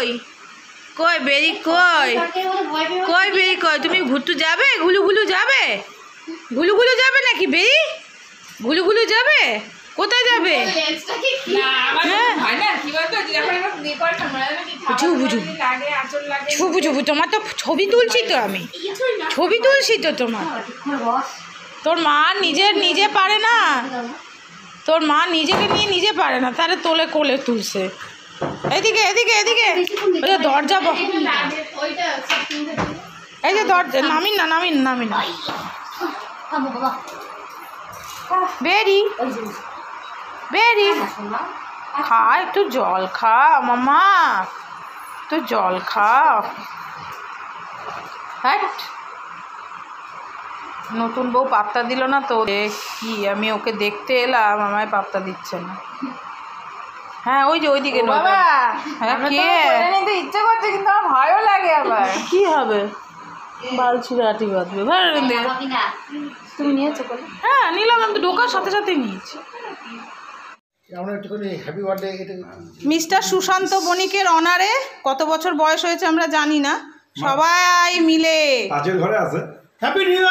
কই কই বেরি কই কই বেরি কই তুমি ঘুরতে যাবে গুলুগুলু যাবে গুলুগুলু যাবে নাকি বেরি গুলুগুলু যাবে কোথায় যাবে তোমার তো ছবি তুলছি তো আমি ছবি তুলছি তো তোমার তোর মা নিজে পারে না তোর মা নিজেকে নিয়ে নিজে পারে না তাহলে তোলে কোলে তুলছে এদিকে এদিকে এদিকে ওই যে দরজা এই যে দরজা নামিন না বেরি বেরি খা একটু জল খা মামা একটু জল খা হ্যাঁ নতুন বউ পাত্তা দিল না তো কি আমি ওকে দেখতে এলাম আমায় পাত্তা দিচ্ছে না হ্যাঁ ওই যে ওইদিকে ইচ্ছে করছে কিন্তু আমার ভয়ও লাগে আবার কি হবে বালছিড়াটি বাঁধবে তুমি নিয়েছো হ্যাঁ নিলাম আমি তো ঢোকার সাথে সাথে নিয়েছি মিস্টার সুশান্ত বণিকের অনারে কত বছর বয়স হয়েছে আমরা জানি না সবাই মিলে ঘরে আছে happy new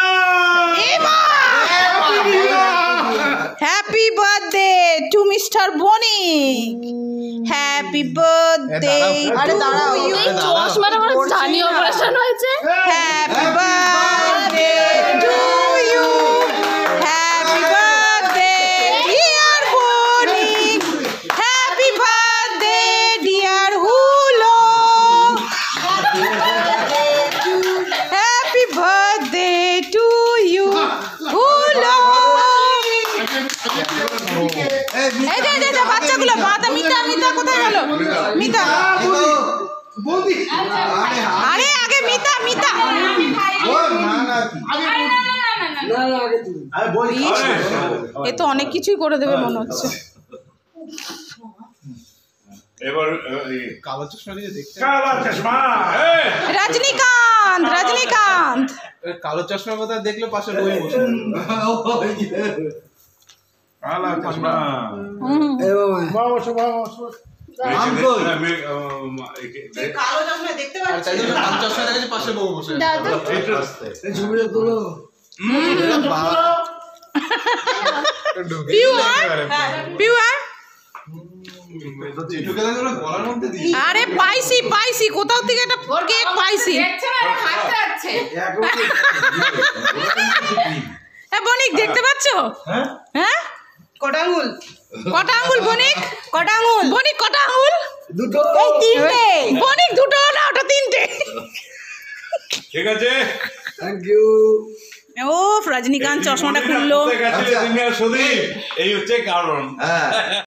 happy birthday to mister Banik happy birthday আরে দাঁড়াও চশমাটা আমার জানি অপারেশন হয়েছে happy birthday to you happy birthday dear Banik happy birthday dear Hulo happy birthday to you Hulo এই যে বাচ্চাগুলো মিতা কোথায় গেল মিতা আরে আগে মিতা এ তো অনেক কিছুই করে দেবে মনে হচ্ছে রজনীকান্ত কালো চশমার কথা দেখলে পাশে বই বসে পাশে বউ বসে আরে পাইছি কোথাও থেকে একটা কেক পাইছি বণিক দেখতে পাচ্ছ হ্যাঁ কটা আঙ্গুল বণিক কটা আঙ্গুল দুটো তিনটে বণিক দুটো না ওটা তিনটে ঠিক আছে থ্যাংক ইউ ও রজনীকান্ত চশমাটা খুললো এই হচ্ছে কারণ